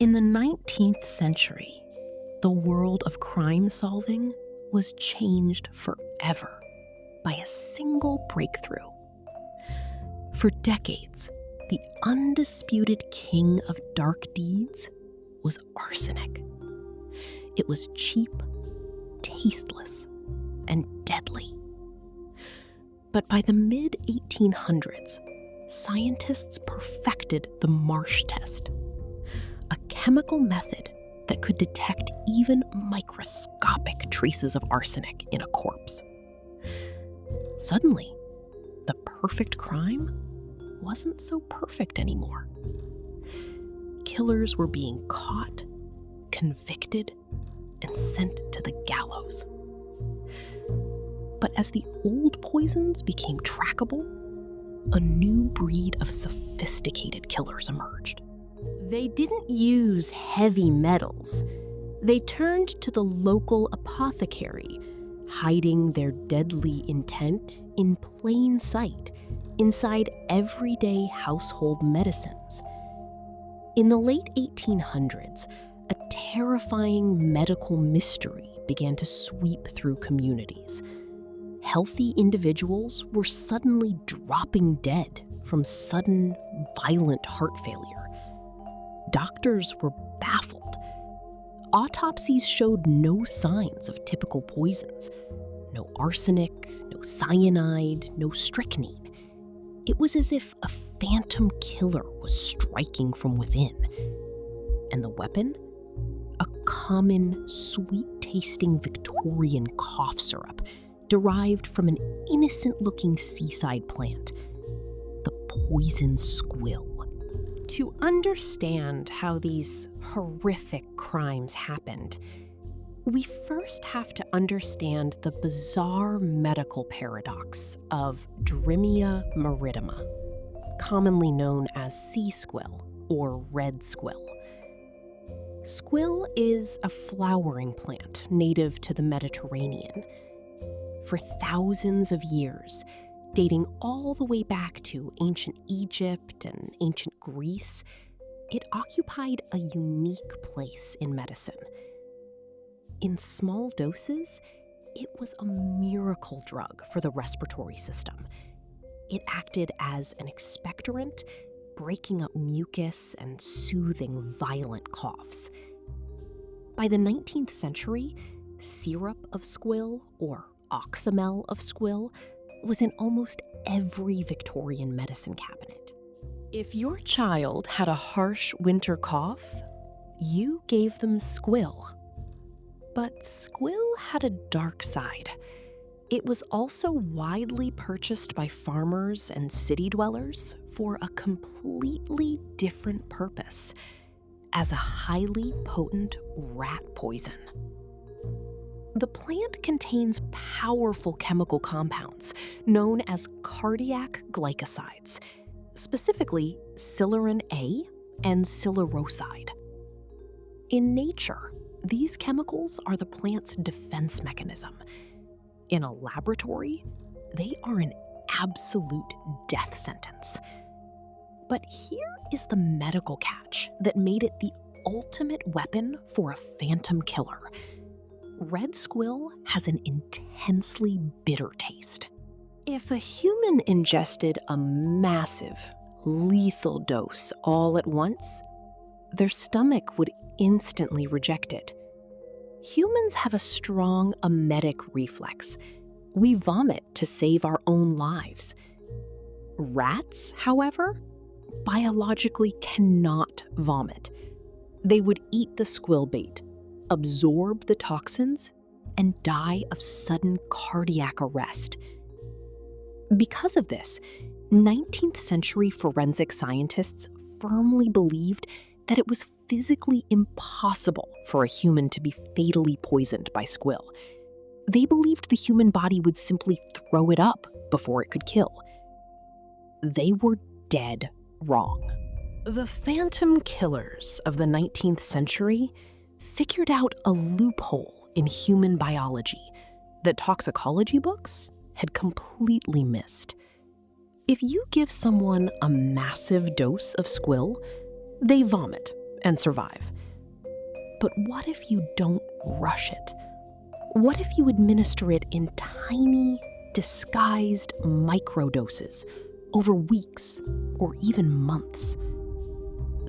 In the 19th century, the world of crime solving was changed forever by a single breakthrough. For decades, the undisputed king of dark deeds was arsenic. It was cheap, tasteless, and deadly. But by the mid-1800s, scientists perfected the Marsh test, a chemical method that could detect even microscopic traces of arsenic in a corpse. Suddenly, the perfect crime wasn't so perfect anymore. Killers were being caught, convicted, and sent to the gallows. But as the old poisons became trackable, a new breed of sophisticated killers emerged. They didn't use heavy metals. They turned to the local apothecary, hiding their deadly intent in plain sight inside everyday household medicines. In the late 1800s, a terrifying medical mystery began to sweep through communities. Healthy individuals were suddenly dropping dead from sudden, violent heart failure. Doctors were baffled. Autopsies showed no signs of typical poisons. No arsenic, no cyanide, no strychnine. It was as if a phantom killer was striking from within. And the weapon? A common, sweet-tasting Victorian cough syrup derived from an innocent-looking seaside plant, the poison Squill. To understand how these horrific crimes happened, we first have to understand the bizarre medical paradox of Drimia maritima, commonly known as sea squill or red squill. Squill is a flowering plant native to the Mediterranean. For thousands of years, dating all the way back to ancient Egypt and ancient Greece, it occupied a unique place in medicine. In small doses, it was a miracle drug for the respiratory system. It acted as an expectorant, breaking up mucus and soothing violent coughs. By the 19th century, syrup of Squill, or oxymel of Squill, was in almost every Victorian medicine cabinet. If your child had a harsh winter cough, you gave them Squill. But Squill had a dark side. It was also widely purchased by farmers and city dwellers for a completely different purpose, as a highly potent rat poison. The plant contains powerful chemical compounds known as cardiac glycosides, specifically silyrin A and silyrosyde. In nature, these chemicals are the plant's defense mechanism. In a laboratory, they are an absolute death sentence. But here is the medical catch that made it the ultimate weapon for a phantom killer. Red Squill has an intensely bitter taste. If a human ingested a massive, lethal dose all at once, their stomach would instantly reject it. Humans have a strong emetic reflex. We vomit to save our own lives. Rats, however, biologically cannot vomit. They would eat the squill bait, absorb the toxins, and die of sudden cardiac arrest. Because of this, 19th century forensic scientists firmly believed that it was physically impossible for a human to be fatally poisoned by Squill. They believed the human body would simply throw it up before it could kill. They were dead wrong. The phantom killers of the 19th century figured out a loophole in human biology that toxicology books had completely missed. If you give someone a massive dose of Squill, they vomit and survive. But what if you don't rush it? What if you administer it in tiny, disguised microdoses over weeks or even months?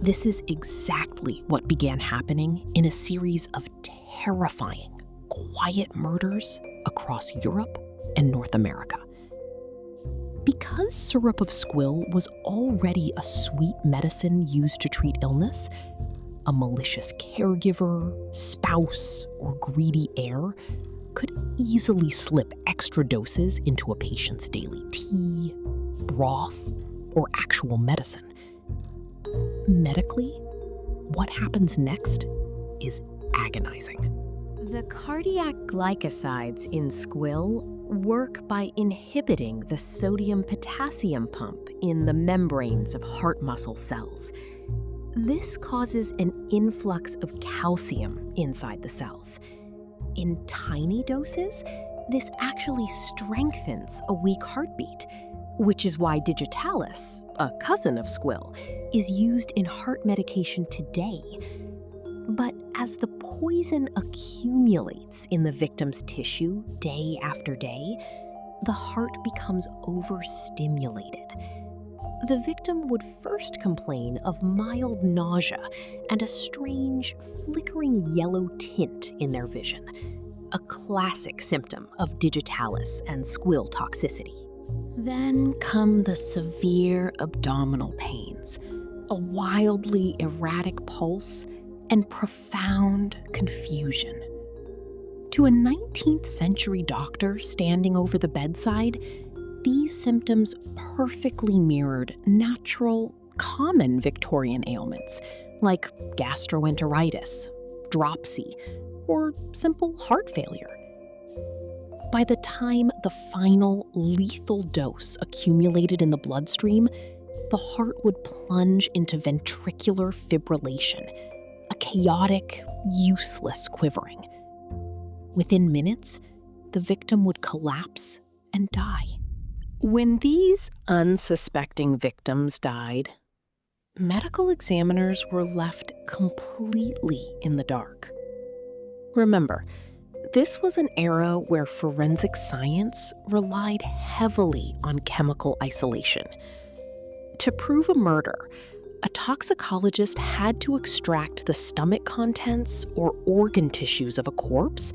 This is exactly what began happening in a series of terrifying, quiet murders across Europe and North America. Because syrup of Squill was already a sweet medicine used to treat illness, a malicious caregiver, spouse, or greedy heir could easily slip extra doses into a patient's daily tea, broth, or actual medicine. Medically, what happens next is agonizing. The cardiac glycosides in Squill work by inhibiting the sodium-potassium pump in the membranes of heart muscle cells. This causes an influx of calcium inside the cells. In tiny doses, this actually strengthens a weak heartbeat, which is why digitalis, a cousin of Squill, is used in heart medication today. But as the poison accumulates in the victim's tissue day after day, the heart becomes overstimulated. The victim would first complain of mild nausea and a strange, flickering yellow tint in their vision, a classic symptom of digitalis and Squill toxicity. Then come the severe abdominal pains, a wildly erratic pulse, and profound confusion. To a 19th century doctor standing over the bedside, these symptoms perfectly mirrored natural, common Victorian ailments like gastroenteritis, dropsy, or simple heart failure. By the time the final lethal dose accumulated in the bloodstream, the heart would plunge into ventricular fibrillation, a chaotic, useless quivering. Within minutes, the victim would collapse and die. When these unsuspecting victims died, medical examiners were left completely in the dark. Remember, this was an era where forensic science relied heavily on chemical isolation. To prove a murder, a toxicologist had to extract the stomach contents or organ tissues of a corpse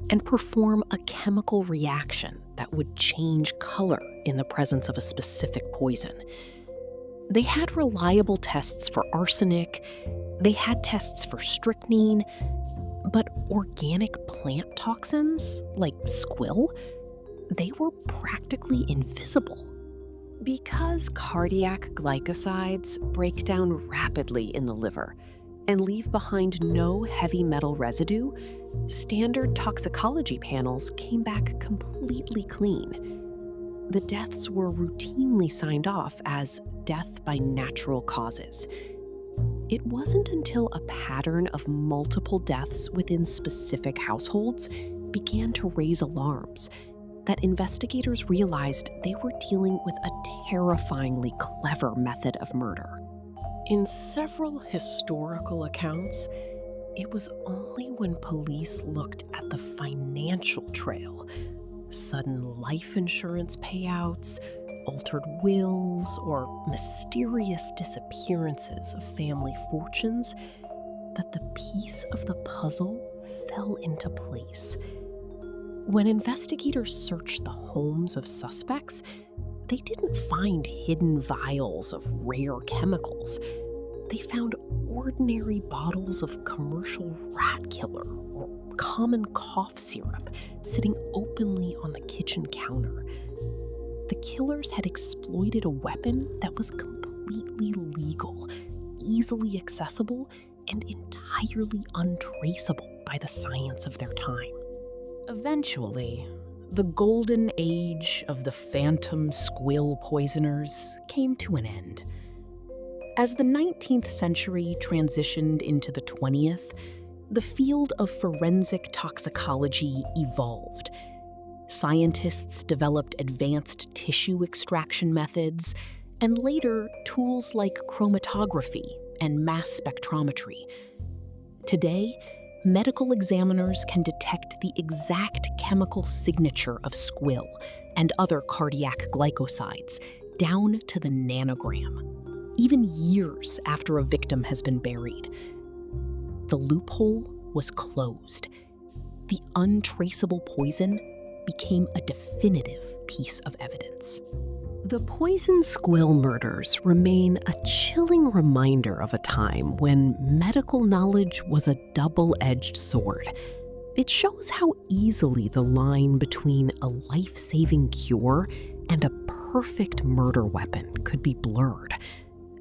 and perform a chemical reaction that would change color in the presence of a specific poison. They had reliable tests for arsenic, they had tests for strychnine, but organic plant toxins, like Squill, they were practically invisible. Because cardiac glycosides break down rapidly in the liver and leave behind no heavy metal residue, standard toxicology panels came back completely clean. The deaths were routinely signed off as death by natural causes. It wasn't until a pattern of multiple deaths within specific households began to raise alarms that investigators realized they were dealing with a terrifyingly clever method of murder. In several historical accounts, it was only when police looked at the financial trail, sudden life insurance payouts, altered wills, or mysterious disappearances of family fortunes, that the piece of the puzzle fell into place. When investigators searched the homes of suspects, they didn't find hidden vials of rare chemicals. They found ordinary bottles of commercial rat killer or common cough syrup sitting openly on the kitchen counter. The killers had exploited a weapon that was completely legal, easily accessible, and entirely untraceable by the science of their time. Eventually, the golden age of the phantom Squill poisoners came to an end. As the 19th century transitioned into the 20th, the field of forensic toxicology evolved. Scientists developed advanced tissue extraction methods, and later tools like chromatography and mass spectrometry. Today, medical examiners can detect the exact chemical signature of Squill and other cardiac glycosides down to the nanogram, even years after a victim has been buried. The loophole was closed. The untraceable poison became a definitive piece of evidence. The poison Squill murders remain a chilling reminder of a time when medical knowledge was a double-edged sword. It shows how easily the line between a life-saving cure and a perfect murder weapon could be blurred,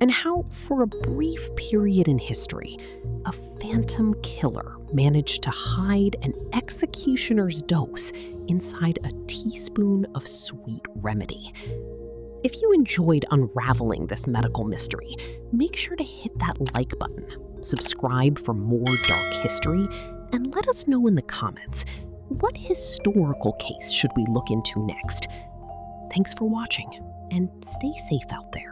and how, for a brief period in history, a phantom killer managed to hide an executioner's dose inside a teaspoon of sweet remedy. If you enjoyed unraveling this medical mystery, make sure to hit that like button, subscribe for more dark history, and let us know in the comments, what historical case should we look into next? Thanks for watching, and stay safe out there.